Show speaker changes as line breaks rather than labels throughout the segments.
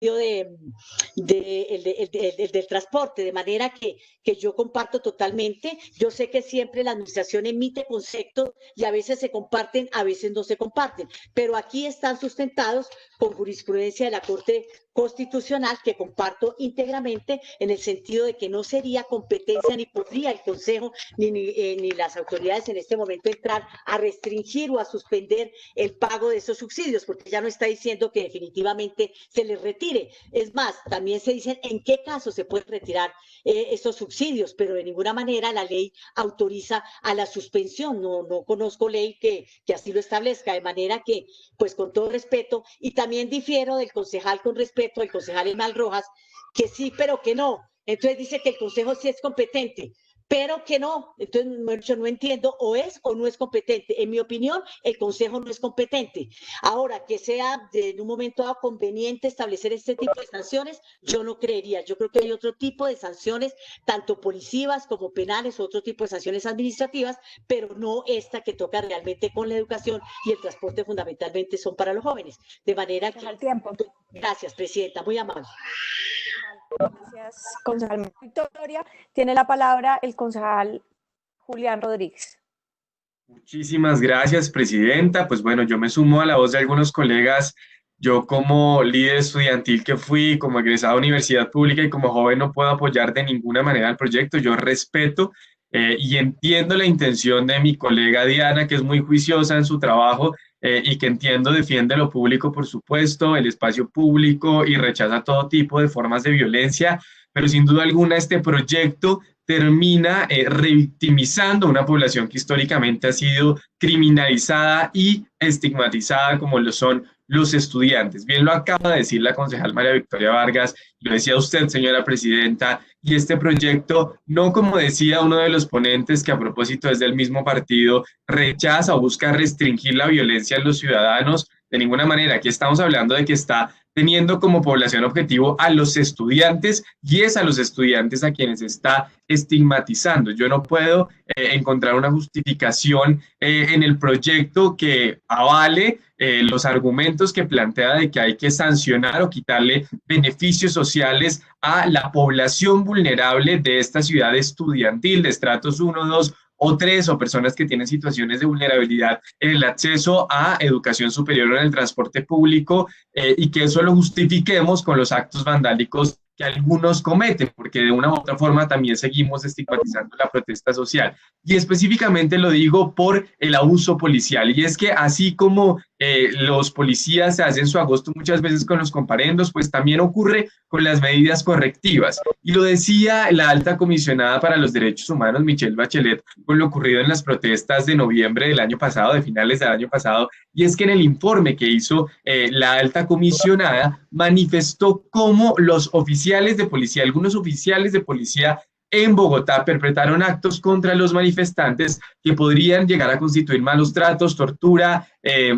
el del transporte, de manera que yo comparto totalmente. Yo sé que siempre la administración emite conceptos y a veces se comparten, a veces no se comparten, pero aquí están sustentados con jurisprudencia de la Corte Constitucional que comparto íntegramente, en el sentido de que no sería competencia ni podría el Consejo ni las autoridades en este momento entrar a restringir o a suspender el pago de esos subsidios, porque ya no está diciendo que definitivamente se les retire. Es más, también se dicen en qué caso se pueden retirar estos subsidios, pero de ninguna manera la ley autoriza a la suspensión. No conozco ley que así lo establezca, de manera que, pues con todo respeto, y también difiero del concejal con respeto, el concejal Esmal Rojas, que sí, pero que no. Entonces dice que el Consejo sí es competente, pero que no. Entonces yo no entiendo, o es o no es competente. En mi opinión, el Consejo no es competente. Ahora, que sea en un momento dado conveniente establecer este tipo de sanciones, yo no creería. Yo creo que hay otro tipo de sanciones, tanto policivas como penales, otro tipo de sanciones administrativas, pero no esta que toca realmente con la educación, y el transporte fundamentalmente son para los jóvenes. De manera que... Gracias, Presidenta, muy amable.
Gracias, concejal Victoria. Tiene la palabra el concejal Julián Rodríguez.
Muchísimas gracias, Presidenta. Pues bueno, yo me sumo a la voz de algunos colegas. Yo como líder estudiantil que fui, como egresado de universidad pública y como joven no puedo apoyar de ninguna manera el proyecto. Yo respeto y entiendo la intención de mi colega Diana, que es muy juiciosa en su trabajo y que entiendo defiende lo público, por supuesto, el espacio público y rechaza todo tipo de formas de violencia, pero sin duda alguna este proyecto termina revictimizando una población que históricamente ha sido criminalizada y estigmatizada como lo son los estudiantes. Bien lo acaba de decir la concejal María Victoria Vargas, lo decía usted, señora Presidenta, y este proyecto, no como decía uno de los ponentes, que a propósito es del mismo partido, rechaza o busca restringir la violencia en los ciudadanos, de ninguna manera. Aquí estamos hablando de que está teniendo como población objetivo a los estudiantes, y es a los estudiantes a quienes está estigmatizando. Yo no puedo encontrar una justificación en el proyecto que avale los argumentos que plantea de que hay que sancionar o quitarle beneficios sociales a la población vulnerable de esta ciudad estudiantil de estratos 1, 2 o 3, o personas que tienen situaciones de vulnerabilidad en el acceso a educación superior o en el transporte público, y que eso lo justifiquemos con los actos vandálicos que algunos cometen, porque de una u otra forma también seguimos estigmatizando la protesta social. Y específicamente lo digo por el abuso policial, y es que así como los policías se hacen su agosto muchas veces con los comparendos, pues también ocurre con las medidas correctivas. Y lo decía la alta comisionada para los derechos humanos, Michelle Bachelet, con lo ocurrido en las protestas de noviembre del año pasado, de finales del año pasado, y es que en el informe que hizo la alta comisionada manifestó cómo los oficiales de policía, algunos oficiales de policía en Bogotá perpetraron actos contra los manifestantes que podrían llegar a constituir malos tratos, tortura,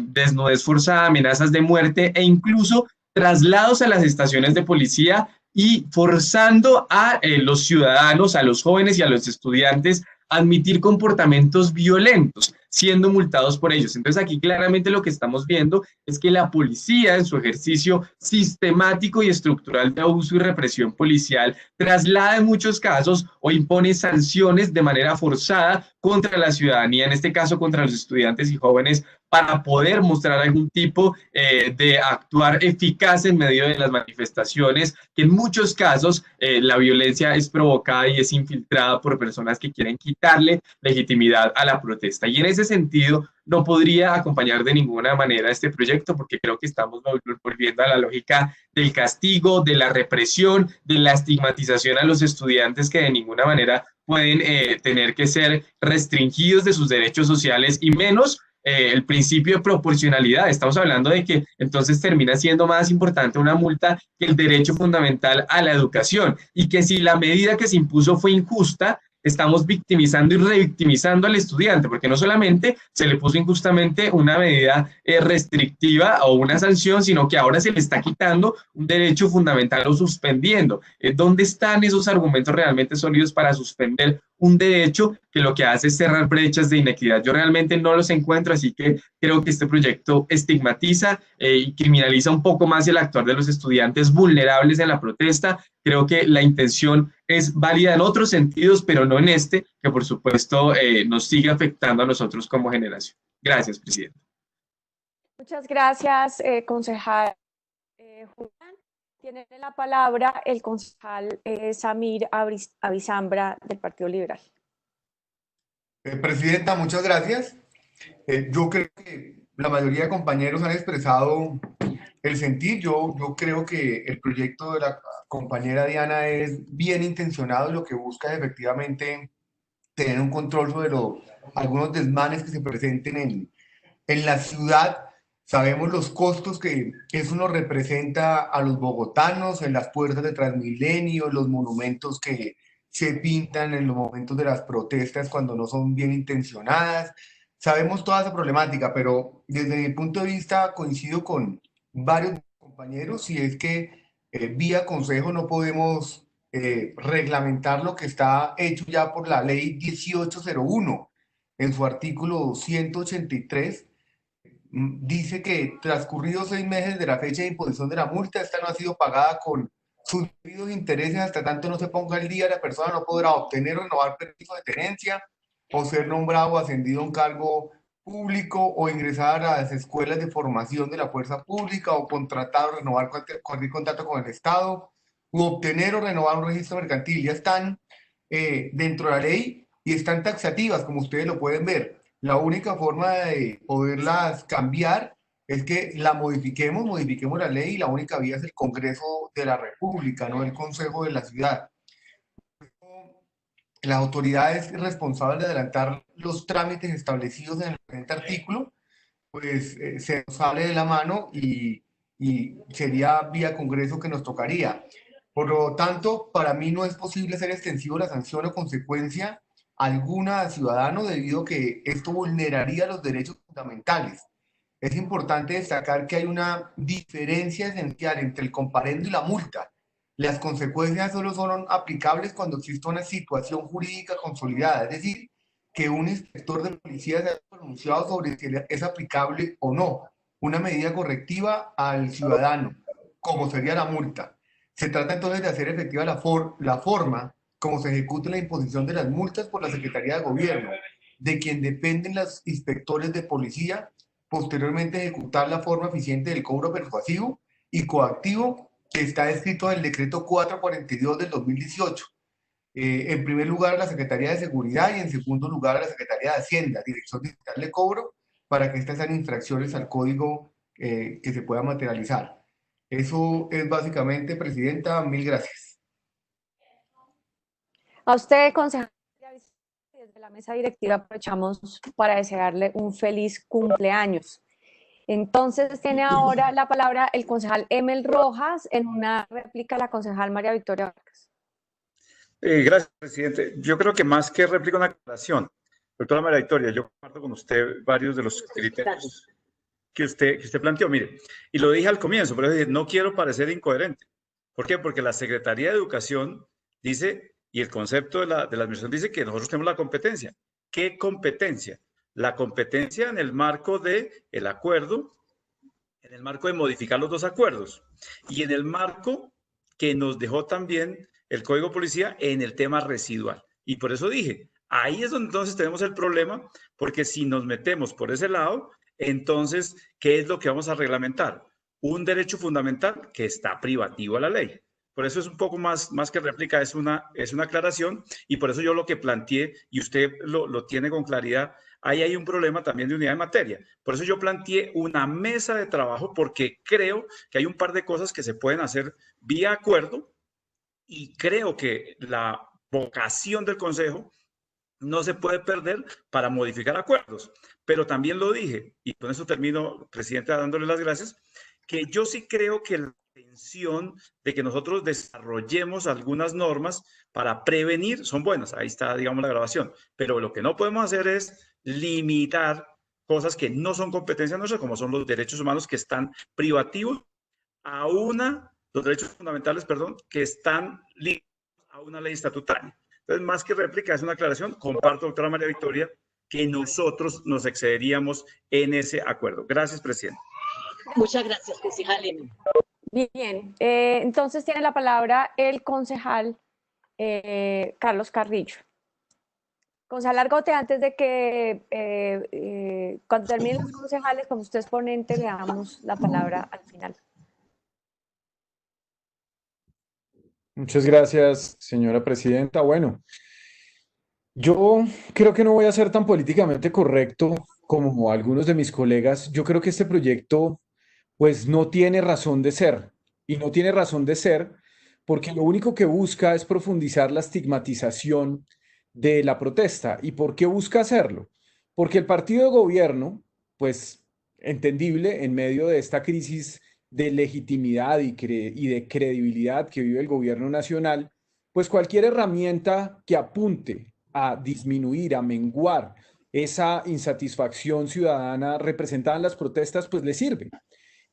desnudez forzada, amenazas de muerte e incluso traslados a las estaciones de policía, y forzando a los ciudadanos, a los jóvenes y a los estudiantes a admitir comportamientos violentos, siendo multados por ellos. Entonces aquí claramente lo que estamos viendo es que la policía, en su ejercicio sistemático y estructural de abuso y represión policial, traslada en muchos casos o impone sanciones de manera forzada contra la ciudadanía, en este caso contra los estudiantes y jóvenes, para poder mostrar algún tipo de actuar eficaz en medio de las manifestaciones, que en muchos casos la violencia es provocada y es infiltrada por personas que quieren quitarle legitimidad a la protesta. Y en ese sentido no podría acompañar de ninguna manera este proyecto, porque creo que estamos volviendo a la lógica del castigo, de la represión, de la estigmatización a los estudiantes, que de ninguna manera pueden tener que ser restringidos de sus derechos sociales, y menos el principio de proporcionalidad. Estamos hablando de que entonces termina siendo más importante una multa que el derecho fundamental a la educación, y que si la medida que se impuso fue injusta, estamos victimizando y revictimizando al estudiante, porque no solamente se le puso injustamente una medida restrictiva o una sanción, sino que ahora se le está quitando un derecho fundamental o suspendiendo. ¿Dónde están esos argumentos realmente sólidos para suspender un derecho que lo que hace es cerrar brechas de inequidad. Yo realmente no los encuentro, así que creo que este proyecto estigmatiza y criminaliza un poco más el actuar de los estudiantes vulnerables en la protesta. Creo que la intención es válida en otros sentidos, pero no en este, que por supuesto nos sigue afectando a nosotros como generación. Gracias, presidente.
Muchas gracias, concejal Julián. Tiene la palabra el concejal Samir Avisambra del Partido Liberal.
Presidenta, muchas gracias. Yo creo que la mayoría de compañeros han expresado el sentir. Yo creo que el proyecto de la compañera Diana es bien intencionado y lo que busca es efectivamente tener un control sobre algunos desmanes que se presenten en la ciudad. Sabemos los costos que eso nos representa a los bogotanos en las puertas de Transmilenio, los monumentos que se pintan en los momentos de las protestas cuando no son bien intencionadas. Sabemos toda esa problemática, pero desde mi punto de vista coincido con varios compañeros y es que vía consejo no podemos reglamentar lo que está hecho ya por la ley 1801 en su artículo 183. Dice que transcurridos 6 meses de la fecha de imposición de la multa, esta no ha sido pagada con sus debidos intereses hasta tanto no se ponga al día, la persona no podrá obtener o renovar permiso de tenencia o ser nombrado o ascendido a un cargo público o ingresar a las escuelas de formación de la fuerza pública o contratar o renovar cualquier contrato con el Estado u obtener o renovar un registro mercantil. Ya están dentro de la ley y están taxativas, como ustedes lo pueden ver. La única forma de poderlas cambiar es que la modifiquemos la ley y la única vía es el Congreso de la República, no el Consejo de la Ciudad. La autoridad es responsable de adelantar los trámites establecidos en el presente artículo, pues se nos sale de la mano y sería vía Congreso que nos tocaría. Por lo tanto, para mí no es posible hacer extensivo la sanción o consecuencia alguna a ciudadano debido a que esto vulneraría los derechos fundamentales. Es importante destacar que hay una diferencia esencial entre el comparendo y la multa. Las consecuencias solo son aplicables cuando existe una situación jurídica consolidada, es decir, que un inspector de policía se haya pronunciado sobre si es aplicable o no una medida correctiva al ciudadano, como sería la multa. Se trata entonces de hacer efectiva la forma como se ejecuta la imposición de las multas por la Secretaría de Gobierno, de quien dependen los inspectores de policía, posteriormente ejecutar la forma eficiente del cobro persuasivo y coactivo que está escrito en el decreto 442 del 2018. En primer lugar, la Secretaría de Seguridad y en segundo lugar, la Secretaría de Hacienda, Dirección Digital de Cobro, para que estas sean infracciones al código que se pueda materializar. Eso es básicamente, Presidenta. Mil gracias.
A usted, concejal, desde la mesa directiva aprovechamos para desearle un feliz cumpleaños. Entonces tiene ahora la palabra el concejal Emel Rojas en una réplica a la concejal María Victoria Vargas.
Gracias, presidente. Yo creo que más que réplica, una aclaración. Doctora María Victoria, yo comparto con usted varios de los criterios que usted planteó. Mire, y lo dije al comienzo, pero no quiero parecer incoherente. ¿Por qué? Porque la Secretaría de Educación dice, y el concepto de la administración dice que nosotros tenemos la competencia. ¿Qué competencia? La competencia en el marco del acuerdo, en el marco de modificar los dos acuerdos y en el marco que nos dejó también el Código de Policía en el tema residual. Y por eso dije, ahí es donde entonces tenemos el problema, porque si nos metemos por ese lado, entonces, ¿qué es lo que vamos a reglamentar? Un derecho fundamental que está privativo a la ley. Por eso es un poco más que réplica, es una aclaración, y por eso yo lo que planteé, y usted lo tiene con claridad, ahí hay un problema también de unidad de materia. Por eso yo planteé una mesa de trabajo, porque creo que hay un par de cosas que se pueden hacer vía acuerdo, y creo que la vocación del Consejo no se puede perder para modificar acuerdos. Pero también lo dije, y con eso termino, Presidenta, dándole las gracias, que yo sí creo que la intención de que nosotros desarrollemos algunas normas para prevenir son buenas. Ahí está, digamos, la grabación. Pero lo que no podemos hacer es limitar cosas que no son competencia nuestra, como son los derechos humanos que están privativos los derechos fundamentales, perdón, que están ligados a una ley estatutaria. Entonces, más que réplica, es una aclaración. Comparto, doctora María Victoria, que nosotros nos excederíamos en ese acuerdo. Gracias, presidente.
Muchas gracias, concejal Emel.
Bien, entonces tiene la palabra el concejal Carlos Carrillo. Concejal Argote, antes de que cuando terminen los concejales, como usted es ponente, le damos la palabra al final.
Muchas gracias, señora presidenta. Bueno, yo creo que no voy a ser tan políticamente correcto como algunos de mis colegas. Yo creo que este proyecto, pues, no tiene razón de ser. Y no tiene razón de ser porque lo único que busca es profundizar la estigmatización de la protesta. ¿Y por qué busca hacerlo? Porque el partido de gobierno, pues, entendible, en medio de esta crisis de legitimidad y de credibilidad que vive el gobierno nacional, pues cualquier herramienta que apunte a disminuir, a menguar esa insatisfacción ciudadana representada en las protestas, pues le sirve.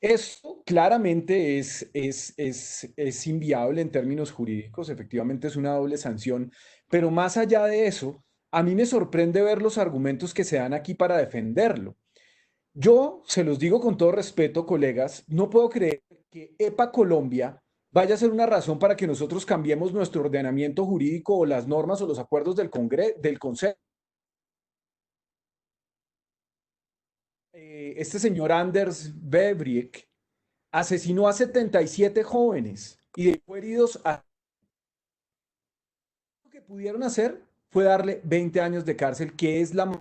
Eso claramente es inviable en términos jurídicos, efectivamente es una doble sanción, pero más allá de eso, a mí me sorprende ver los argumentos que se dan aquí para defenderlo. Yo se los digo con todo respeto, colegas, no puedo creer que EPA Colombia vaya a ser una razón para que nosotros cambiemos nuestro ordenamiento jurídico o las normas o los acuerdos del Consejo. Este señor Anders Breivik asesinó a 77 jóvenes y dejó heridos a... Lo que pudieron hacer fue darle 20 años de cárcel, que es la...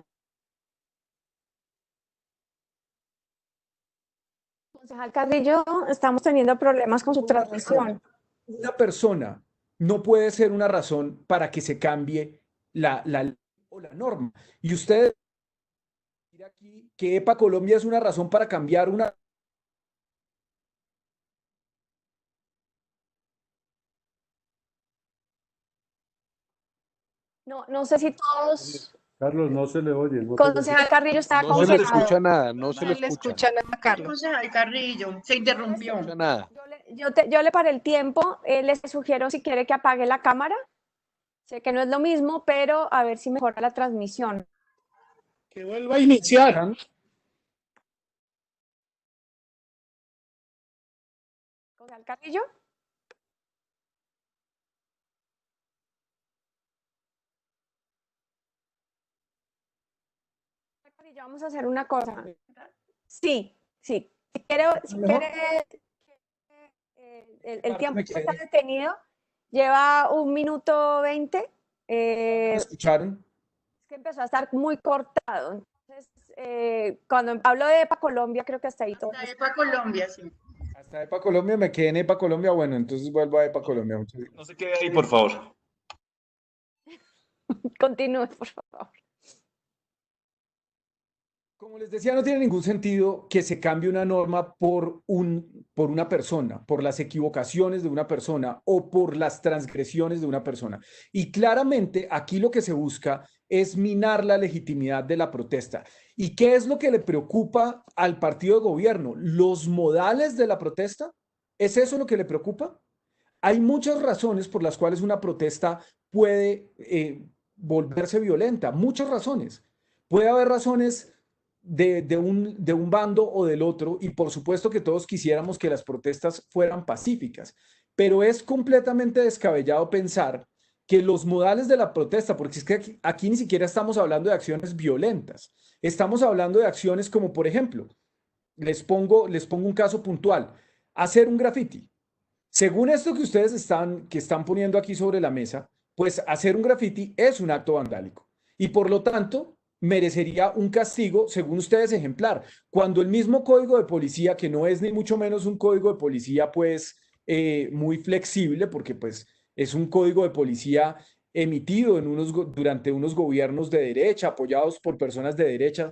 Concejal Carrillo, estamos teniendo problemas con su transmisión.
Una persona no puede ser una razón para que se cambie la ley o la norma. Y ustedes decir aquí que EPA Colombia es una razón para cambiar una...
No sé si todos...
Carlos, no se le oye.
Concejal Carrillo está
No se le
congelado.
escucha nada, no se
No
le
le
escucha.
escucha nada, Carlos.
Concejal Carrillo, se interrumpió.
No se escucha nada.
Yo le paré el tiempo, les sugiero si quiere que apague la cámara. Sé que no es lo mismo, pero a ver si mejora la transmisión.
Que vuelva a iniciar.
Concejal Carrillo. Carrillo, vamos a hacer una cosa. Sí. Si quiere el tiempo que está detenido lleva 1 minuto 20.
¿Me escucharon?
Es que empezó a estar muy cortado. Entonces, cuando hablo de EPA Colombia, creo que hasta ahí todo.
Hasta EPA Colombia, sí.
Hasta EPA Colombia, me quedé en EPA Colombia. Bueno, entonces vuelvo a EPA Colombia. Muchas gracias.
No se quede ahí, por favor.
Continúe, por favor.
Como les decía, no tiene ningún sentido que se cambie una norma por una persona, por las equivocaciones de una persona o por las transgresiones de una persona. Y claramente aquí lo que se busca es minar la legitimidad de la protesta. ¿Y qué es lo que le preocupa al partido de gobierno? ¿Los modales de la protesta? ¿Es eso lo que le preocupa? Hay muchas razones por las cuales una protesta puede volverse violenta, muchas razones. Puede haber razones de un bando o del otro, y por supuesto que todos quisiéramos que las protestas fueran pacíficas, pero es completamente descabellado pensar que los modales de la protesta, porque es que aquí ni siquiera estamos hablando de acciones violentas, estamos hablando de acciones como, por ejemplo, les pongo un caso puntual, hacer un graffiti. Según esto que ustedes están poniendo aquí sobre la mesa, pues hacer un graffiti es un acto vandálico y por lo tanto merecería un castigo, según ustedes, ejemplar. Cuando el mismo código de policía, que no es ni mucho menos un código de policía, pues, muy flexible, porque pues es un código de policía emitido durante unos gobiernos de derecha, apoyados por personas de derecha.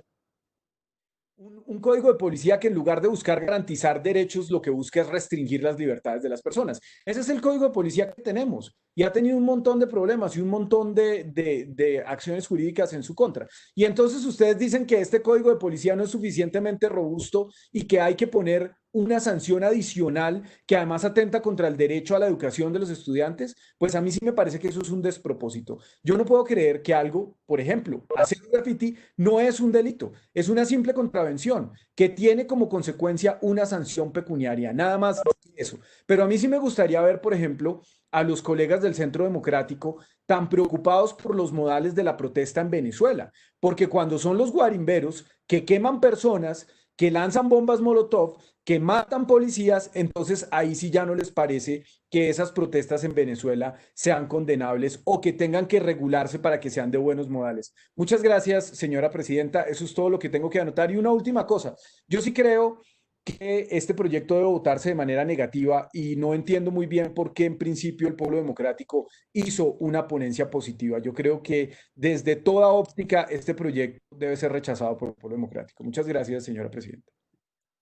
Un código de policía que en lugar de buscar garantizar derechos, lo que busca es restringir las libertades de las personas. Ese es el código de policía que tenemos y ha tenido un montón de problemas y un montón de acciones jurídicas en su contra. Y entonces ustedes dicen que este código de policía no es suficientemente robusto y que hay que poner una sanción adicional que además atenta contra el derecho a la educación de los estudiantes, pues a mí sí me parece que eso es un despropósito. Yo no puedo creer que algo, por ejemplo, hacer un graffiti no es un delito, es una simple contravención que tiene como consecuencia una sanción pecuniaria, nada más eso. Pero a mí sí me gustaría ver, por ejemplo, a los colegas del Centro Democrático tan preocupados por los modales de la protesta en Venezuela, porque cuando son los guarimberos que queman personas, que lanzan bombas Molotov, que matan policías, entonces ahí sí ya no les parece que esas protestas en Venezuela sean condenables o que tengan que regularse para que sean de buenos modales. Muchas gracias, señora presidenta. Eso es todo lo que tengo que anotar. Y una última cosa, yo sí creo que este proyecto debe votarse de manera negativa y no entiendo muy bien por qué en principio el Pueblo Democrático hizo una ponencia positiva. Yo creo que desde toda óptica este proyecto debe ser rechazado por el Pueblo Democrático. Muchas gracias, señora presidenta.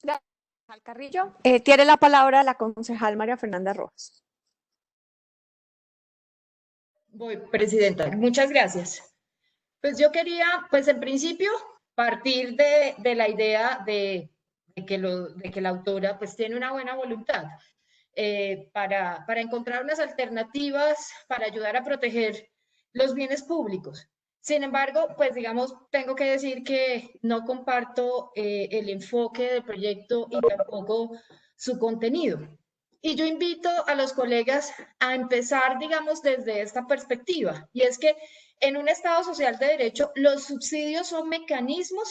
Gracias, concejal Carrillo. Tiene la palabra la concejal María Fernanda Rojas.
Voy, presidenta. Muchas gracias. Pues yo quería, pues en principio, partir de la idea de que la autora pues tiene una buena voluntad para encontrar unas alternativas para ayudar a proteger los bienes públicos. Sin embargo, pues digamos, tengo que decir que no comparto el enfoque del proyecto y tampoco su contenido. Y yo invito a los colegas a empezar, digamos, desde esta perspectiva, y es que en un Estado social de derecho, los subsidios son mecanismos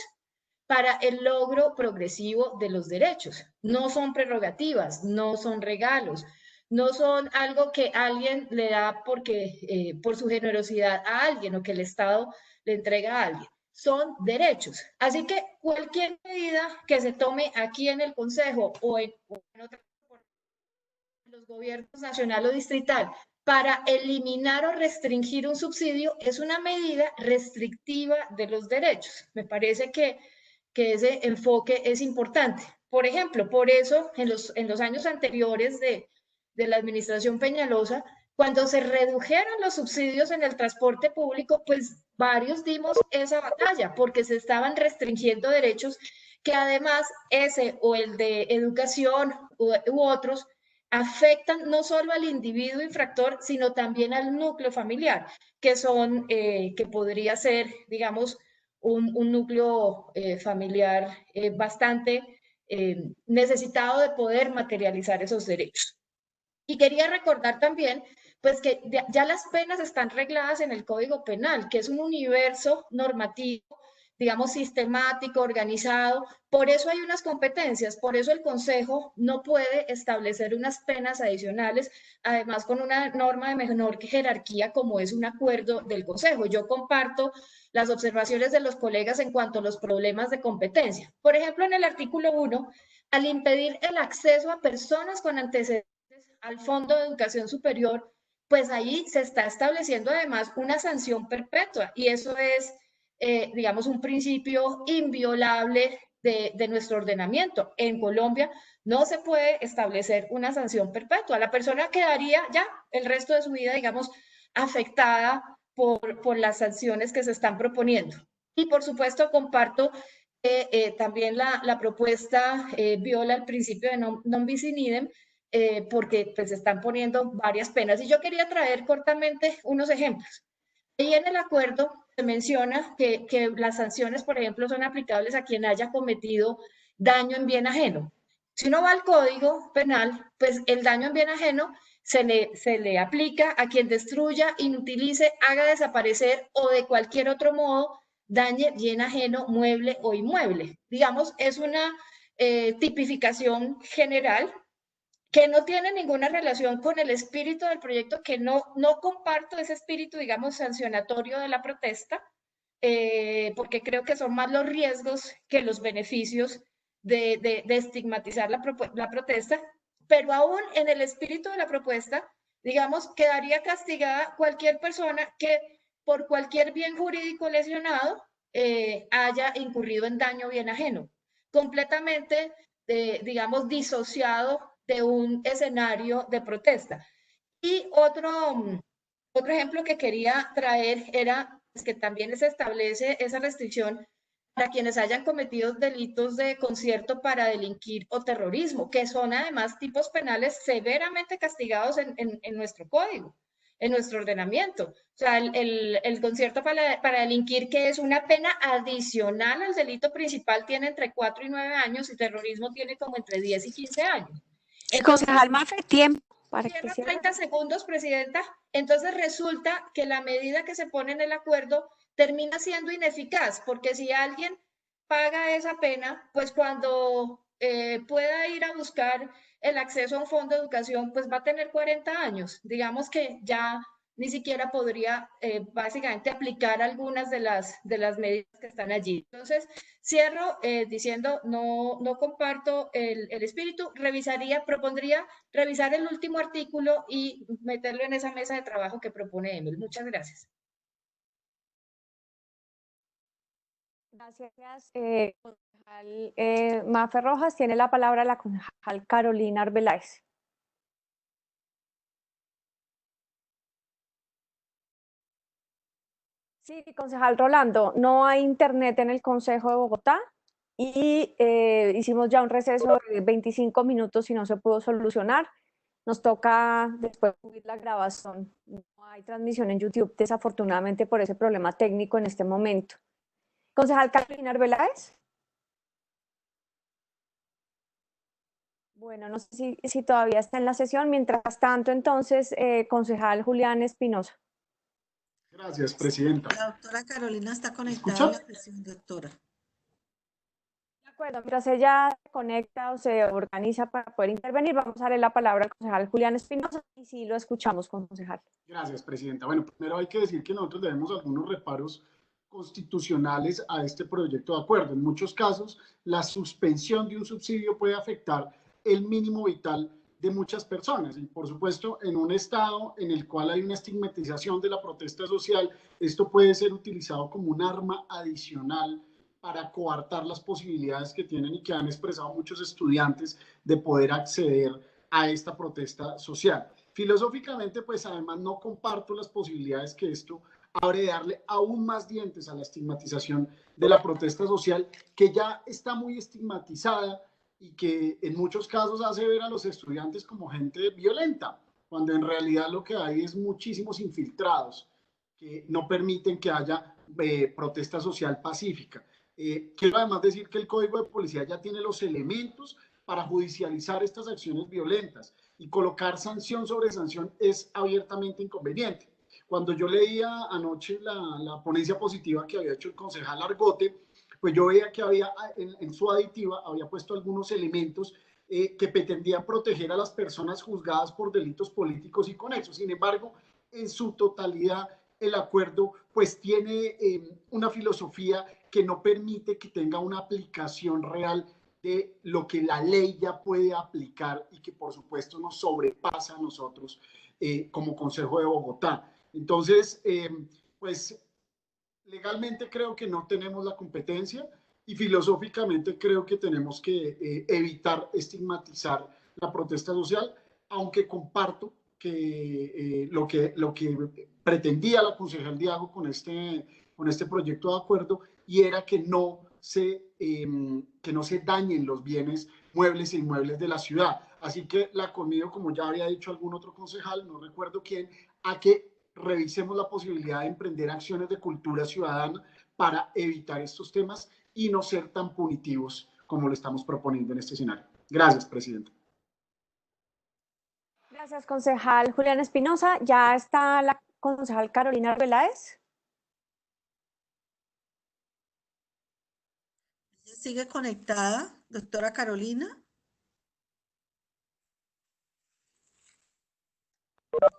para el logro progresivo de los derechos. No son prerrogativas, no son regalos, no son algo que alguien le da por su generosidad a alguien o que el Estado le entrega a alguien. Son derechos. Así que cualquier medida que se tome aquí en el Consejo o en los gobiernos nacional o distrital para eliminar o restringir un subsidio es una medida restrictiva de los derechos. Me parece que ese enfoque es importante. Por ejemplo, por eso en los años anteriores de la administración Peñalosa, cuando se redujeron los subsidios en el transporte público, pues varios dimos esa batalla porque se estaban restringiendo derechos que además ese o el de educación u otros afectan no solo al individuo infractor, sino también al núcleo familiar, que podría ser, digamos, un núcleo familiar bastante necesitado de poder materializar esos derechos. Y quería recordar también, pues que ya las penas están regladas en el Código Penal, que es un universo normativo, digamos, sistemático, organizado. Por eso hay unas competencias, por eso el Consejo no puede establecer unas penas adicionales, además con una norma de menor jerarquía como es un acuerdo del Consejo. Yo comparto las observaciones de los colegas en cuanto a los problemas de competencia. Por ejemplo, en el artículo 1, al impedir el acceso a personas con antecedentes al Fondo de Educación Superior, pues ahí se está estableciendo además una sanción perpetua y eso es, digamos, un principio inviolable de nuestro ordenamiento. En Colombia no se puede establecer una sanción perpetua. La persona quedaría ya el resto de su vida, digamos, afectada por las sanciones que se están proponiendo. Y por supuesto comparto que también la propuesta viola el principio de non bis in idem, porque pues están poniendo varias penas. Y yo quería traer cortamente unos ejemplos. Ahí en el acuerdo se menciona que las sanciones, por ejemplo, son aplicables a quien haya cometido daño en bien ajeno. Si uno va al Código Penal, pues el daño en bien ajeno se le aplica a quien destruya, inutilice, haga desaparecer o de cualquier otro modo dañe bien ajeno, mueble o inmueble. Digamos, es una tipificación general que no tiene ninguna relación con el espíritu del proyecto, que no comparto ese espíritu, digamos, sancionatorio de la protesta, porque creo que son más los riesgos que los beneficios de estigmatizar la protesta, pero aún en el espíritu de la propuesta, digamos, quedaría castigada cualquier persona que por cualquier bien jurídico lesionado haya incurrido en daño bien ajeno, completamente, digamos, disociado de un escenario de protesta. Y otro ejemplo que quería traer era que también se establece esa restricción para quienes hayan cometido delitos de concierto para delinquir o terrorismo, que son además tipos penales severamente castigados en nuestro código, en nuestro ordenamiento. O sea, el concierto para delinquir, que es una pena adicional al delito principal, tiene entre 4 y 9 años y terrorismo tiene como entre 10 y 15 años. Entonces,
Concejal Mafe, tiempo para que
cierro
cierre.
30 segundos, presidenta. Entonces resulta que la medida que se pone en el acuerdo termina siendo ineficaz, porque si alguien paga esa pena, pues cuando pueda ir a buscar el acceso a un fondo de educación, pues va a tener 40 años. Digamos que ya ni siquiera podría básicamente aplicar algunas de las medidas que están allí. Entonces, cierro diciendo, no comparto el espíritu, propondría revisar el último artículo y meterlo en esa mesa de trabajo que propone Emil. Muchas gracias.
Gracias, concejal Mafe Rojas. Tiene la palabra la concejal Carolina Arbeláez. Sí, concejal Rolando, no hay internet en el Consejo de Bogotá y hicimos ya un receso de 25 minutos y no se pudo solucionar. Nos toca después subir la grabación. No hay transmisión en YouTube, desafortunadamente, por ese problema técnico en este momento. Concejal Carolina Arbeláez. Bueno, no sé si todavía está en la sesión. Mientras tanto, entonces, concejal Julián Espinosa.
Gracias, presidenta.
La doctora Carolina está conectada
¿Escucha?
a la sesión, doctora.
De acuerdo, mientras ella se conecta o se organiza para poder intervenir, vamos a darle la palabra al concejal Julián Espinosa y sí lo escuchamos, concejal.
Gracias, presidenta. Bueno, primero hay que decir que nosotros debemos algunos reparos constitucionales a este proyecto de acuerdo. En muchos casos, la suspensión de un subsidio puede afectar el mínimo vital de muchas personas. Y por supuesto, en un estado en el cual hay una estigmatización de la protesta social, esto puede ser utilizado como un arma adicional para coartar las posibilidades que tienen y que han expresado muchos estudiantes de poder acceder a esta protesta social. Filosóficamente, pues además no comparto las posibilidades que esto abre de darle aún más dientes a la estigmatización de la protesta social, que ya está muy estigmatizada y que en muchos casos hace ver a los estudiantes como gente violenta, cuando en realidad lo que hay es muchísimos infiltrados que no permiten que haya protesta social pacífica. Quiero además decir que el Código de Policía ya tiene los elementos para judicializar estas acciones violentas y colocar sanción sobre sanción es abiertamente inconveniente. Cuando yo leía anoche la ponencia positiva que había hecho el concejal Argote, pues yo veía que había en su aditiva había puesto algunos elementos que pretendían proteger a las personas juzgadas por delitos políticos y conexos. Sin embargo, en su totalidad, el acuerdo pues tiene una filosofía que no permite que tenga una aplicación real de lo que la ley ya puede aplicar y que por supuesto nos sobrepasa a nosotros como Consejo de Bogotá. Entonces, pues legalmente creo que no tenemos la competencia y filosóficamente creo que tenemos que evitar estigmatizar la protesta social, aunque comparto que lo que pretendía la concejal Diago con este proyecto de acuerdo y era que no se dañen los bienes muebles e inmuebles de la ciudad. Así que la conmigo, como ya había dicho algún otro concejal, no recuerdo quién, a que revisemos la posibilidad de emprender acciones de cultura ciudadana para evitar estos temas y no ser tan punitivos como lo estamos proponiendo en este escenario. Gracias, presidenta.
Gracias, concejal Julián Espinosa. Ya está la concejal Carolina Arbeláez.
¿Sigue conectada, doctora Carolina?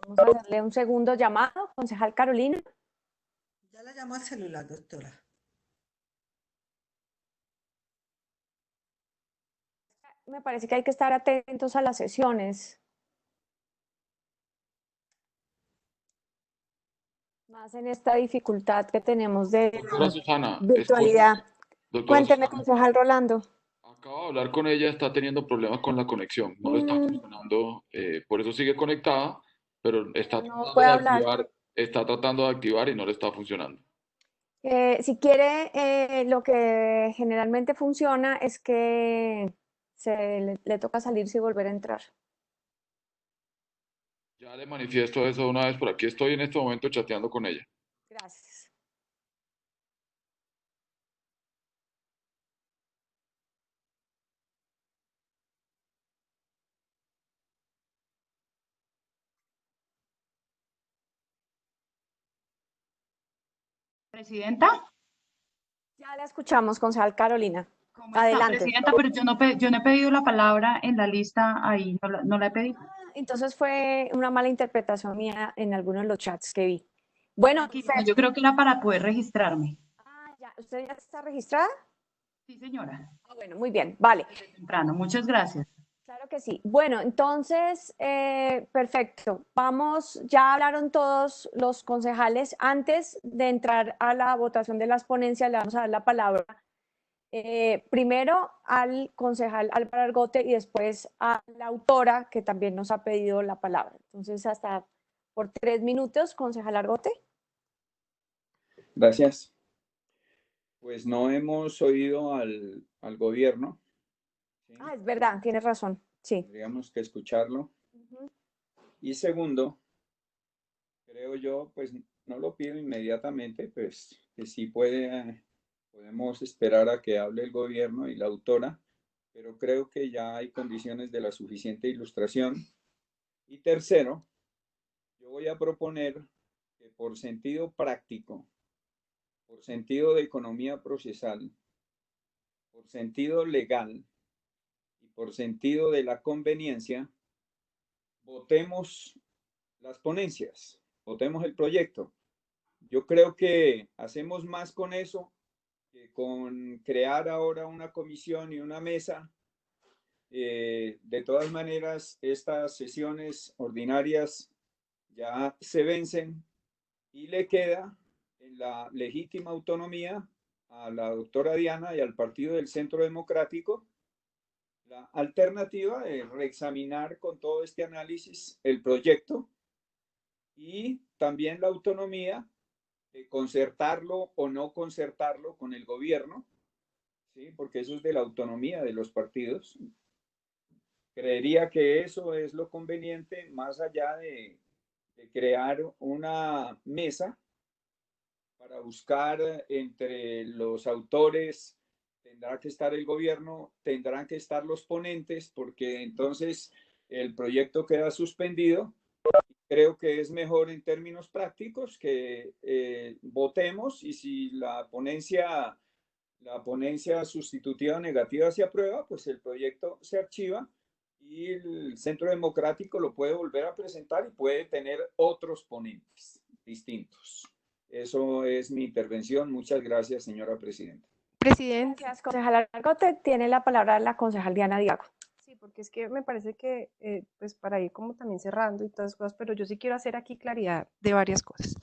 Vamos a hacerle un segundo llamado, concejal Carolina.
Ya la llamo al celular, doctora.
Me parece que hay que estar atentos a las sesiones. Más en esta dificultad que tenemos de
Doctora Susana,
virtualidad.
doctora
Cuénteme,
Susana,
concejal Rolando.
acabo de hablar con ella, está teniendo problemas con la conexión, no le está funcionando, por eso sigue conectada, pero está
No
tratando
puede
de
hablar.
activar, está tratando de activar y no le está funcionando.
Si quiere, lo que generalmente funciona es que le toca salirse y volver a entrar.
Ya le manifiesto eso de una vez, por aquí estoy en este momento chateando con ella.
Gracias.
Presidenta.
Ya la escuchamos, concejal Carolina.
¿Cómo está,
Adelante.
Presidenta? Pero yo no he pedido la palabra en la lista ahí, no la he pedido.
Entonces fue una mala interpretación mía en algunos de los chats que vi. Bueno,
Tranquilo, yo creo que era para poder registrarme.
ya, ¿usted ya está registrada?
Sí, señora.
Bueno, muy bien, vale.
Desde temprano, muchas gracias.
Claro que sí. Bueno, entonces, perfecto. Vamos, ya hablaron todos los concejales. Antes de entrar a la votación de las ponencias, le vamos a dar la palabra primero al concejal Álvaro Argote y después a la autora que también nos ha pedido la palabra. Entonces, hasta por 3 minutos, concejal Argote.
Gracias. Pues no hemos oído al gobierno. ¿Sí?
Es verdad, tienes razón. Sí.
Tendríamos que escucharlo. Y segundo, creo yo, pues no lo pido inmediatamente, pues que sí podemos esperar a que hable el gobierno y la autora, pero creo que ya hay condiciones de la suficiente ilustración. Y tercero, yo voy a proponer que por sentido práctico, por sentido de economía procesal, por sentido legal y por sentido de la conveniencia, votemos las ponencias, votemos el proyecto. Yo creo que hacemos más con eso que con crear ahora una comisión y una mesa. De todas maneras, estas sesiones ordinarias ya se vencen y le queda en la legítima autonomía a la doctora Diana y al Partido del Centro Democrático la alternativa de reexaminar con todo este análisis el proyecto y también la autonomía de concertarlo o no concertarlo con el gobierno, ¿sí? Porque eso es de la autonomía de los partidos. Creería que eso es lo conveniente, más allá de crear una mesa para buscar entre los autores. Tendrá que estar el gobierno, tendrán que estar los ponentes, porque entonces el proyecto queda suspendido. Creo que es mejor en términos prácticos que votemos y si la ponencia sustitutiva negativa se aprueba, pues el proyecto se archiva y el Centro Democrático lo puede volver a presentar y puede tener otros ponentes distintos. Eso es mi intervención. Muchas gracias, señora presidenta.
Presidente. Gracias, concejal Argote. Tiene la palabra la concejal Diana Diago.
Sí, porque es que me parece que, pues para ir como también cerrando y todas las cosas, pero yo sí quiero hacer aquí claridad de varias cosas.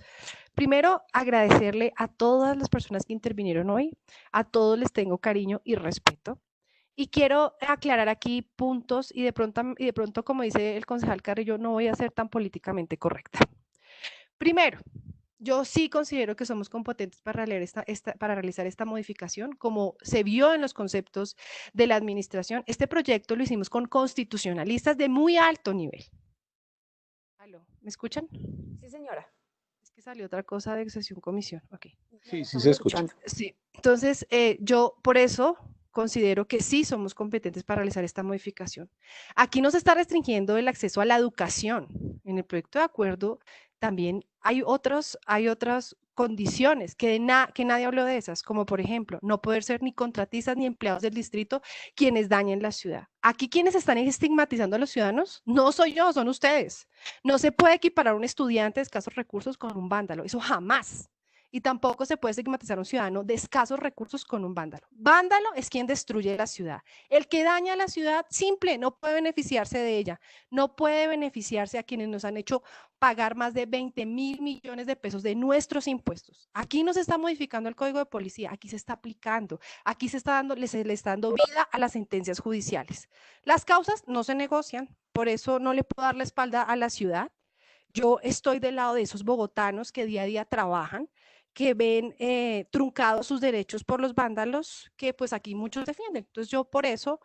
Primero, agradecerle a todas las personas que intervinieron hoy, a todos les tengo cariño y respeto. Y quiero aclarar aquí puntos y de pronto, como dice el concejal Carrillo, no voy a ser tan políticamente correcta. Primero, yo sí considero que somos competentes para realizar esta modificación, como se vio en los conceptos de la administración. Este proyecto lo hicimos con constitucionalistas de muy alto nivel. ¿Aló? ¿Me escuchan?
Sí, señora.
Es que salió otra cosa de sesión comisión. Ok.
Sí, sí se escucha.
Sí, entonces yo por eso considero que sí somos competentes para realizar esta modificación. Aquí no se está restringiendo el acceso a la educación. En el proyecto de acuerdo también hay otras condiciones que nadie habló de esas, como por ejemplo, no poder ser ni contratistas ni empleados del distrito quienes dañen la ciudad. Aquí quienes están estigmatizando a los ciudadanos no soy yo, son ustedes. No se puede equiparar a un estudiante de escasos recursos con un vándalo, eso jamás. Y tampoco se puede estigmatizar a un ciudadano de escasos recursos con un vándalo. Vándalo es quien destruye la ciudad. El que daña la ciudad, simple, no puede beneficiarse de ella. No puede beneficiarse a quienes nos han hecho pagar más de 20.000 millones de pesos de nuestros impuestos. Aquí no se está modificando el Código de Policía, aquí se está aplicando, aquí se le está dando vida a las sentencias judiciales. Las causas no se negocian, por eso no le puedo dar la espalda a la ciudad. Yo estoy del lado de esos bogotanos que día a día trabajan, que ven truncados sus derechos por los vándalos que pues aquí muchos defienden. Entonces yo por eso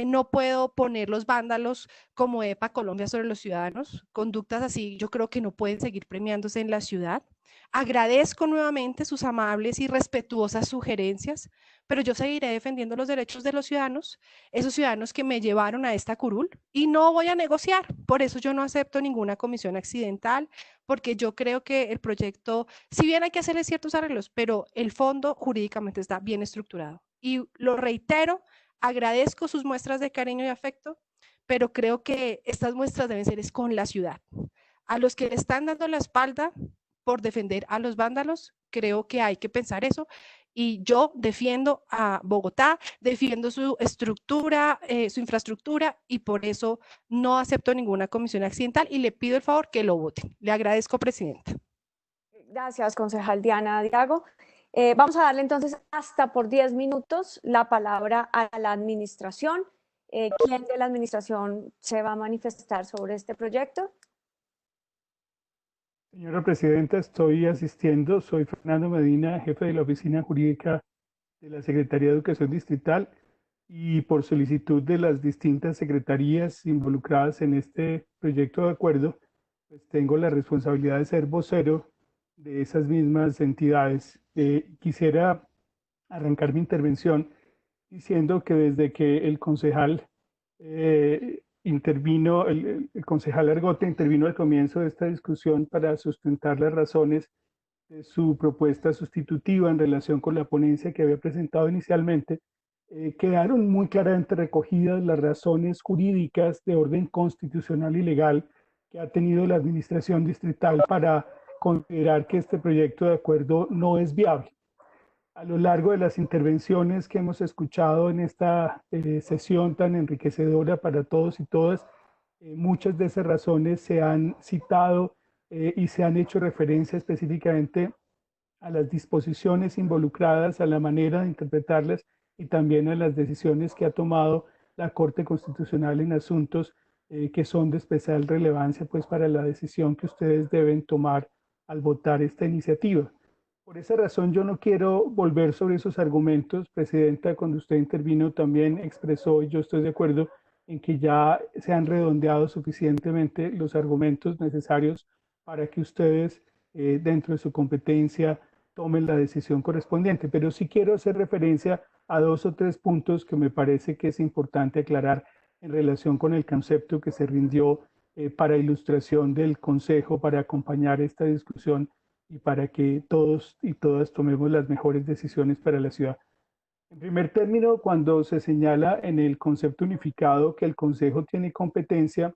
no puedo poner los vándalos como EPA Colombia sobre los ciudadanos. Conductas así yo creo que no pueden seguir premiándose en la ciudad. Agradezco nuevamente sus amables y respetuosas sugerencias, pero yo seguiré defendiendo los derechos de los ciudadanos, esos ciudadanos que me llevaron a esta curul, y no voy a negociar. Por eso yo no acepto ninguna comisión accidental, porque yo creo que el proyecto, si bien hay que hacerle ciertos arreglos, pero el fondo jurídicamente está bien estructurado. Y lo reitero, agradezco sus muestras de cariño y afecto, pero creo que estas muestras deben ser con la ciudad. A los que le están dando la espalda por defender a los vándalos, creo que hay que pensar eso. Y yo defiendo a Bogotá, defiendo su estructura, su infraestructura, y por eso no acepto ninguna comisión accidental y le pido el favor que lo voten. Le agradezco, presidenta.
Gracias, concejal Diana Diago. Vamos a darle entonces hasta por 10 minutos la palabra a la administración. ¿Quién de la administración se va a manifestar sobre este proyecto?
Señora Presidenta, estoy asistiendo. Soy Fernando Medina, jefe de la Oficina Jurídica de la Secretaría de Educación Distrital, y por solicitud de las distintas secretarías involucradas en este proyecto de acuerdo, pues tengo la responsabilidad de ser vocero de esas mismas entidades. Quisiera arrancar mi intervención diciendo que desde que el concejal intervino, el concejal Argote intervino al comienzo de esta discusión para sustentar las razones de su propuesta sustitutiva en relación con la ponencia que había presentado inicialmente, quedaron muy claramente recogidas las razones jurídicas de orden constitucional y legal que ha tenido la administración distrital para considerar que este proyecto de acuerdo no es viable. A lo largo de las intervenciones que hemos escuchado en esta sesión tan enriquecedora para todos y todas, muchas de esas razones se han citado y se han hecho referencia específicamente a las disposiciones involucradas, a la manera de interpretarlas y también a las decisiones que ha tomado la Corte Constitucional en asuntos que son de especial relevancia pues, para la decisión que ustedes deben tomar al votar esta iniciativa. Por esa razón yo no quiero volver sobre esos argumentos. Presidenta, cuando usted intervino también expresó, y yo estoy de acuerdo, en que ya se han redondeado suficientemente los argumentos necesarios para que ustedes, dentro de su competencia, tomen la decisión correspondiente. Pero sí quiero hacer referencia a 2 o 3 puntos que me parece que es importante aclarar en relación con el concepto que se rindió para ilustración del Consejo, para acompañar esta discusión y para que todos y todas tomemos las mejores decisiones para la ciudad. En primer término, cuando se señala en el concepto unificado que el Consejo tiene competencia,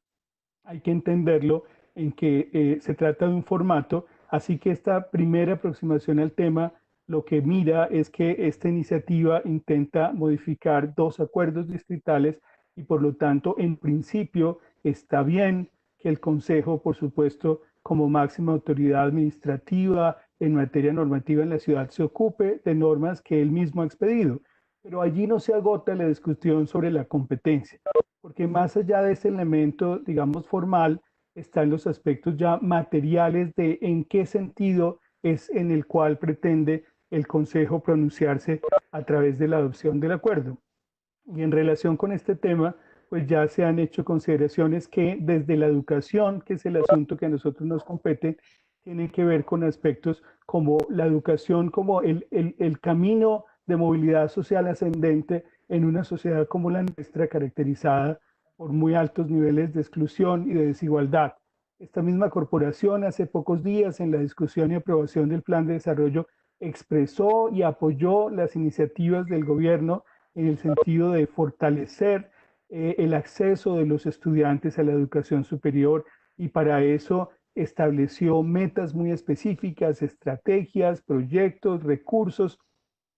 hay que entenderlo en que se trata de un formato, así que esta primera aproximación al tema lo que mira es que esta iniciativa intenta modificar 2 acuerdos distritales y por lo tanto, en principio, está bien que el Consejo, por supuesto, como máxima autoridad administrativa en materia normativa en la ciudad, se ocupe de normas que él mismo ha expedido. Pero allí no se agota la discusión sobre la competencia, porque más allá de ese elemento, digamos, formal, están los aspectos ya materiales de en qué sentido es en el cual pretende el Consejo pronunciarse a través de la adopción del acuerdo. Y en relación con este tema, pues ya se han hecho consideraciones que desde la educación, que es el asunto que a nosotros nos compete, tienen que ver con aspectos como la educación, como el camino de movilidad social ascendente en una sociedad como la nuestra, caracterizada por muy altos niveles de exclusión y de desigualdad. Esta misma corporación hace pocos días en la discusión y aprobación del Plan de Desarrollo expresó y apoyó las iniciativas del gobierno en el sentido de fortalecer el acceso de los estudiantes a la educación superior y para eso estableció metas muy específicas, estrategias, proyectos, recursos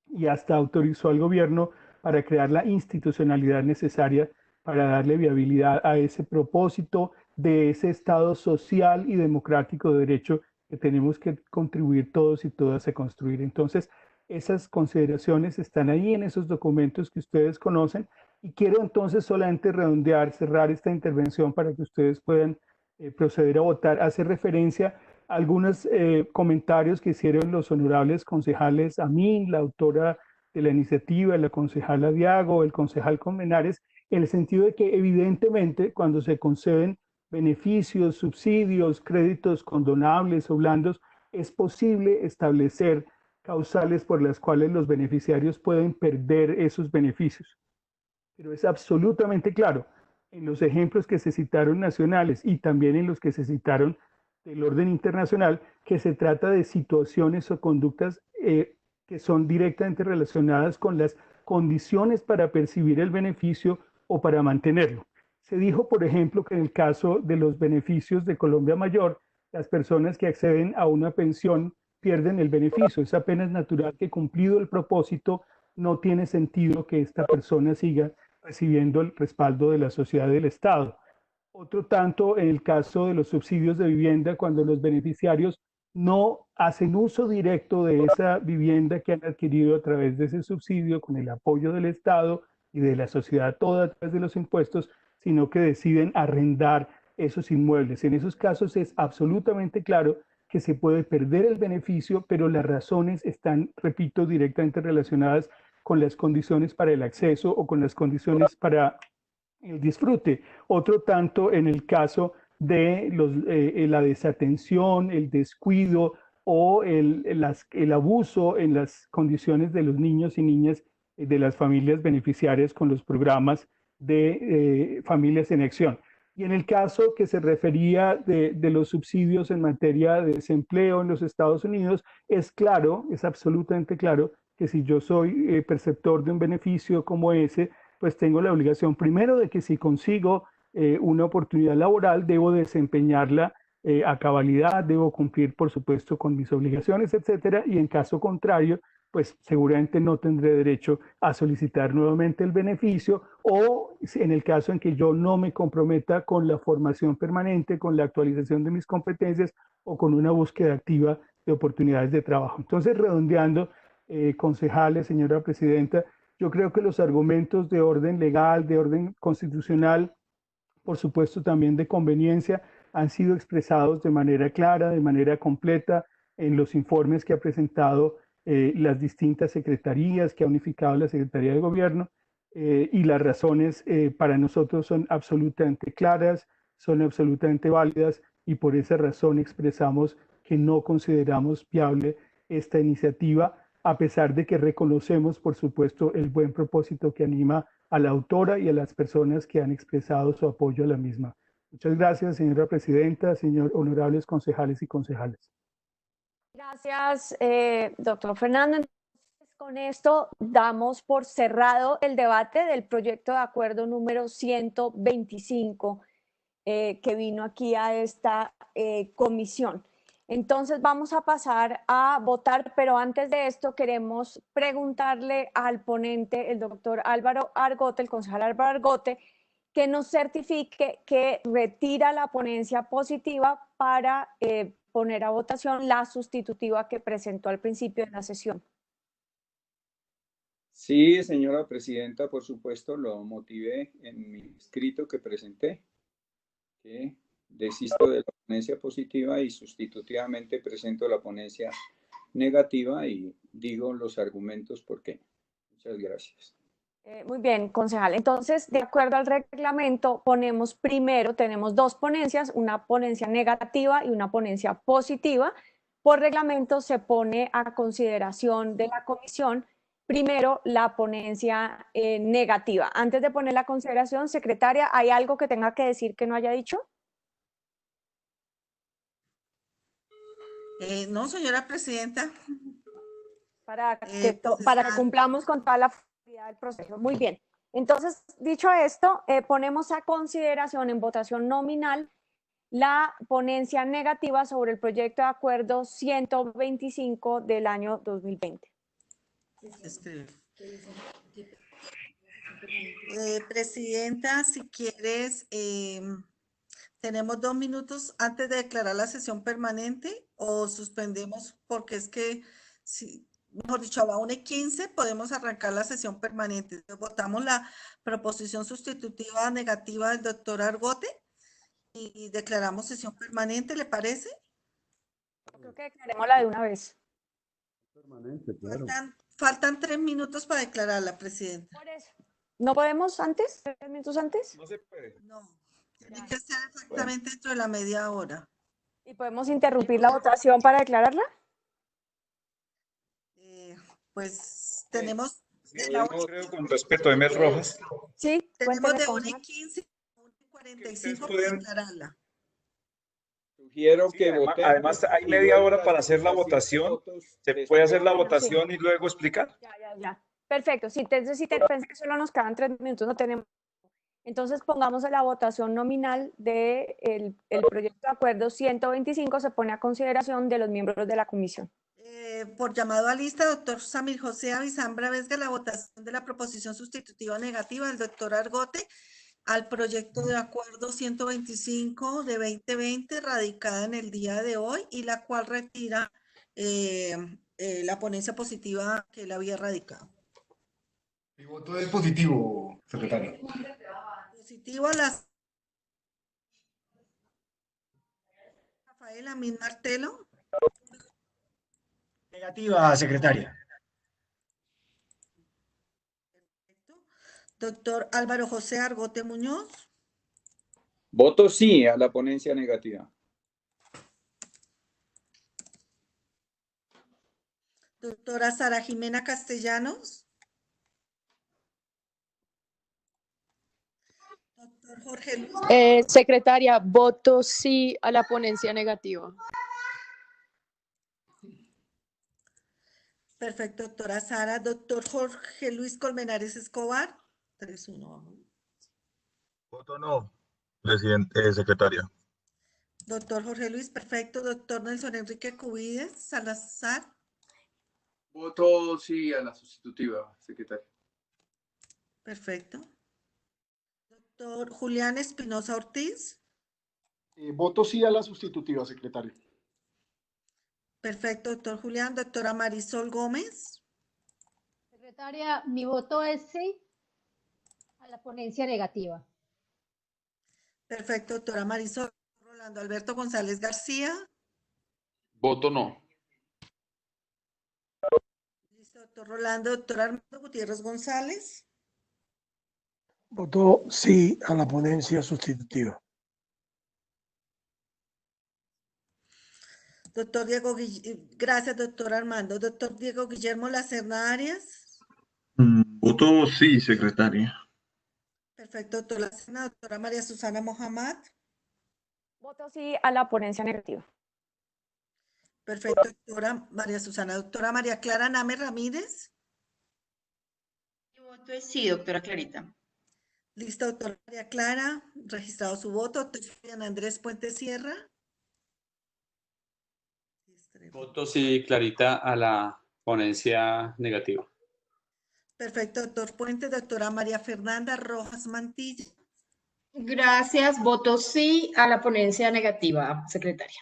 y hasta autorizó al gobierno para crear la institucionalidad necesaria para darle viabilidad a ese propósito de ese Estado social y democrático de derecho que tenemos que contribuir todos y todas a construir. Entonces, esas consideraciones están ahí en esos documentos que ustedes conocen y quiero entonces solamente redondear, cerrar esta intervención para que ustedes puedan proceder a votar. Hace referencia algunos comentarios que hicieron los honorables concejales Amin, la autora de la iniciativa, la concejala Diago, el concejal Colmenares, en el sentido de que evidentemente cuando se conceden beneficios, subsidios, créditos condonables o blandos, es posible establecer causales por las cuales los beneficiarios pueden perder esos beneficios. Pero es absolutamente claro, en los ejemplos que se citaron nacionales y también en los que se citaron del orden internacional, que se trata de situaciones o conductas que son directamente relacionadas con las condiciones para percibir el beneficio o para mantenerlo. Se dijo, por ejemplo, que en el caso de los beneficios de Colombia Mayor, las personas que acceden a una pensión pierden el beneficio. Es apenas natural que, cumplido el propósito, no tiene sentido que esta persona siga recibiendo el respaldo de la sociedad y del Estado. Otro tanto en el caso de los subsidios de vivienda, cuando los beneficiarios no hacen uso directo de esa vivienda que han adquirido a través de ese subsidio con el apoyo del Estado y de la sociedad toda a través de los impuestos, sino que deciden arrendar esos inmuebles. En esos casos es absolutamente claro que se puede perder el beneficio, pero las razones están, repito, directamente relacionadas con las condiciones para el acceso o con las condiciones para el disfrute. Otro tanto en el caso de la desatención, el descuido o el abuso en las condiciones de los niños y niñas de las familias beneficiarias con los programas de familias en acción. Y en el caso que se refería de los subsidios en materia de desempleo en los Estados Unidos, es claro, es absolutamente claro que si yo soy perceptor de un beneficio como ese, pues tengo la obligación primero de que si consigo una oportunidad laboral, debo desempeñarla a cabalidad, debo cumplir, por supuesto, con mis obligaciones, etcétera, y en caso contrario, pues seguramente no tendré derecho a solicitar nuevamente el beneficio, o en el caso en que yo no me comprometa con la formación permanente, con la actualización de mis competencias o con una búsqueda activa de oportunidades de trabajo. Entonces, redondeando, concejales, señora presidenta, yo creo que los argumentos de orden legal, de orden constitucional, por supuesto también de conveniencia, han sido expresados de manera clara, de manera completa en los informes que ha presentado las distintas secretarías, que ha unificado la Secretaría de Gobierno, y las razones para nosotros son absolutamente claras, son absolutamente válidas, y por esa razón expresamos que no consideramos viable esta iniciativa, a pesar de que reconocemos, por supuesto, el buen propósito que anima a la autora y a las personas que han expresado su apoyo a la misma. Muchas gracias, señora presidenta, señor honorables concejales y concejales.
Gracias, doctor Fernando. Entonces, con esto damos por cerrado el debate del proyecto de acuerdo número 125 que vino aquí a esta comisión. Entonces vamos a pasar a votar, pero antes de esto queremos preguntarle al ponente, el doctor Álvaro Argote, el concejal Álvaro Argote, que nos certifique que retira la ponencia positiva para poner a votación la sustitutiva que presentó al principio de la sesión.
Sí, señora presidenta, por supuesto, lo motivé en mi escrito que presenté, que desisto de la ponencia positiva y sustitutivamente presento la ponencia negativa y digo los argumentos por qué. Muchas gracias.
Muy bien, concejal. Entonces, de acuerdo al reglamento, ponemos primero, tenemos dos ponencias, una ponencia negativa y una ponencia positiva. Por reglamento se pone a consideración de la comisión primero la ponencia negativa. Antes de poner la consideración, secretaria, ¿hay algo que tenga que decir que no haya dicho?
No, señora presidenta.
Para que cumplamos con toda la formalidad del proceso. Muy bien. Entonces, dicho esto, ponemos a consideración en votación nominal la ponencia negativa sobre el proyecto de acuerdo 125 del año 2020.
Presidenta, si quieres, tenemos 2 minutos antes de declarar la sesión permanente o suspendemos, porque es que, si, mejor dicho, a la 1:15 podemos arrancar la sesión permanente. Votamos la proposición sustitutiva negativa del doctor Argote y declaramos sesión permanente, ¿le parece?
Creo que declarémosla de una vez.
Permanente, claro.
Faltan 3 minutos para declararla, presidenta.
Por eso. ¿No podemos antes? ¿3 minutos antes?
No se puede.
No, tiene que ser exactamente dentro de la media hora.
¿Y podemos interrumpir la votación para declararla?
Pues tenemos...
Yo creo con respeto a Emel Rojas.
Sí,
tenemos de
con
1:15 a 1:45 para declararla.
Sugiero
Sí,
que
además hay media hora para hacer la votación. Se puede hacer la votación y luego explicar.
Ya. Perfecto. Sí, entonces pensé que solo nos quedan 3 minutos, no tenemos. Entonces pongamos a la votación nominal del proyecto de acuerdo 125, se pone a consideración de los miembros de la comisión.
Por llamado a lista, doctor Samir José Avizambra Vesga, la votación de la proposición sustitutiva negativa del doctor Argote al proyecto de acuerdo 125 de 2020 radicada en el día de hoy y la cual retira la ponencia positiva que él había radicado.
Mi voto es positivo, secretario.
Positivo a las... Rafael Amin Martelo.
Negativa, secretaria.
Doctor Álvaro José Argote Muñoz.
Voto sí a la ponencia negativa.
Doctora Sara Jimena Castellanos. Doctor Jorge Luis.
Secretaria, voto sí a la ponencia negativa.
Perfecto, doctora Sara. Doctor Jorge Luis Colmenares Escobar. 3-1.
Voto no, secretaria.
Doctor Jorge Luis, perfecto. Doctor Nelson Enrique Cubides Salazar.
Voto sí a la sustitutiva, secretaria.
Perfecto. Doctor Julián Espinosa Ortiz.
Voto sí a la sustitutiva, secretaria.
Perfecto, doctor Julián. Doctora Marisol Gómez.
Secretaria, mi voto es sí a la ponencia negativa.
Perfecto, doctora Marisol. Rolando Alberto González García.
Voto no.
Listo, doctor Rolando. Doctor Armando Gutiérrez González.
Voto sí a la ponencia sustitutiva.
Doctor Diego gracias, doctor Armando. Doctor Diego Guillermo Lacerna Arias.
Voto sí, secretaria.
Perfecto, doctor Lacerna. Doctora María Susana Mohamed.
Voto sí a la ponencia negativa.
Perfecto, doctora María Susana. Doctora María Clara Name Ramírez.
Mi voto es sí, doctora Clarita.
Listo, doctora María Clara. Registrado su voto. Doctor Julián Andrés Puente Sierra.
Voto sí, Clarita, a la ponencia negativa.
Perfecto, doctor Puente. Doctora María Fernanda Rojas Mantilla.
Gracias, voto sí a la ponencia negativa, secretaria.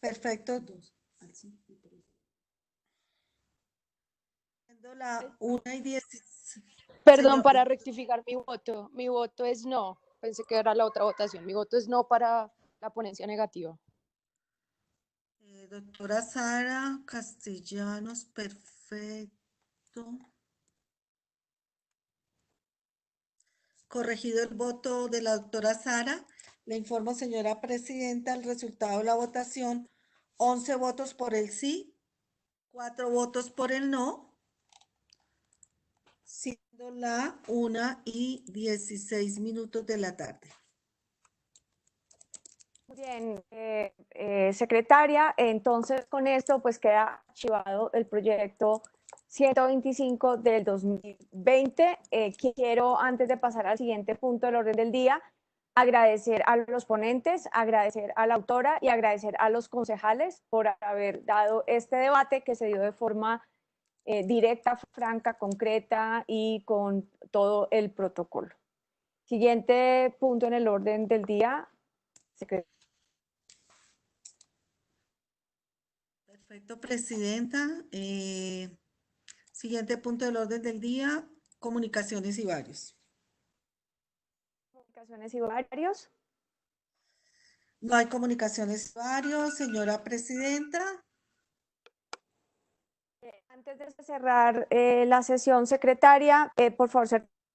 Perfecto. La 1:10.
Perdón, para rectificar mi voto es no. Pensé que era la otra votación. Mi voto es no para la ponencia negativa.
Doctora Sara Castellanos, perfecto. Corregido el voto de la doctora Sara, le informo, señora presidenta, el resultado de la votación. 11 votos por el sí, 4 votos por el no, siendo la 1:16 de la tarde.
Bien, secretaria, entonces con esto pues queda archivado el proyecto 125 del 2020. Quiero, antes de pasar al siguiente punto del orden del día, agradecer a los ponentes, agradecer a la autora y agradecer a los concejales por haber dado este debate que se dio de forma directa, franca, concreta y con todo el protocolo. Siguiente punto en el orden del día, secretaria.
Perfecto, presidenta. Siguiente punto del orden del día, comunicaciones y varios.
Comunicaciones y varios.
No hay comunicaciones varios, señora presidenta.
Antes de cerrar la sesión, secretaria, por favor,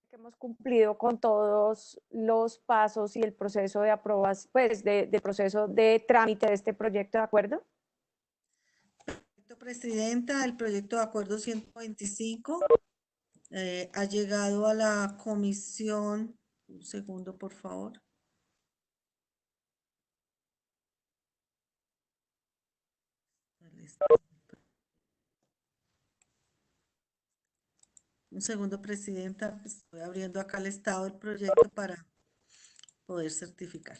que hemos cumplido con todos los pasos y el proceso de aprobación, pues, de proceso de trámite de este proyecto de acuerdo.
Presidenta, el proyecto de acuerdo 125 ha llegado a la comisión. Un segundo, por favor. Un segundo, presidenta. Estoy abriendo acá el estado del proyecto para poder certificar.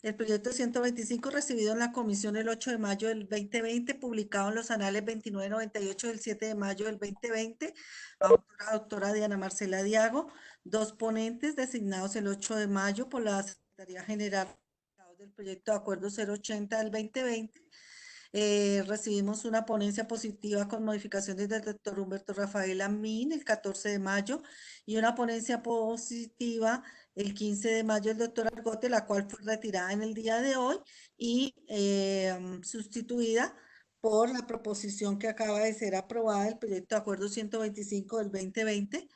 El proyecto 125 recibido en la comisión el 8 de mayo del 2020, publicado en los anales 2998 del 7 de mayo del 2020, autora doctora Diana Marcela Diago, dos ponentes designados el 8 de mayo por la Secretaría General del proyecto de acuerdo 080 del 2020. Recibimos una ponencia positiva con modificaciones del doctor Humberto Rafael Amin el 14 de mayo y una ponencia positiva el 15 de mayo del doctor Argote, la cual fue retirada en el día de hoy y sustituida por la proposición que acaba de ser aprobada, el proyecto de acuerdo 125 del 2020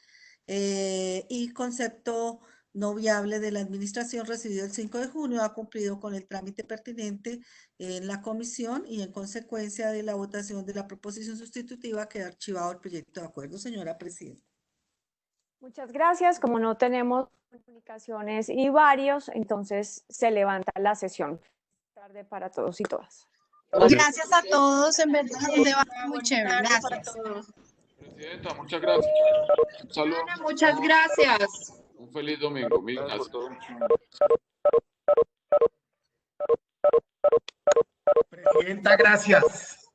y concepto no viable de la administración recibido el 5 de junio ha cumplido con el trámite pertinente en la comisión y en consecuencia de la votación de la proposición sustitutiva queda archivado el proyecto de acuerdo, señora presidenta.
Muchas gracias. Como no tenemos comunicaciones y varios, entonces se levanta la sesión. Tarde para todos y todas.
Gracias a todos, en verdad, un debate muy chévere. Gracias.
Presidenta, muchas gracias. Un saludo.
Ana, muchas gracias.
Un feliz domingo. Mil gracias.
Presidenta, gracias.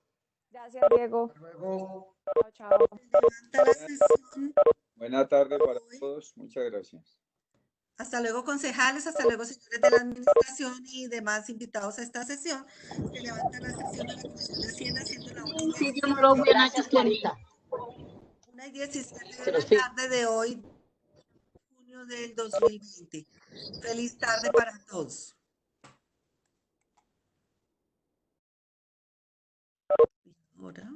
Gracias, Diego.
Hasta luego.
Chao, chao.
Buena tarde para todos. Muchas gracias.
Hasta luego, concejales. Hasta luego, señores de la administración y demás invitados a esta sesión. Se levanta la sesión de la Comisión de Hacienda, siendo la 1:17.
Gracias, Clarita.
1:17 de la tarde de hoy, junio del 2020. Feliz tarde para todos. Ahora.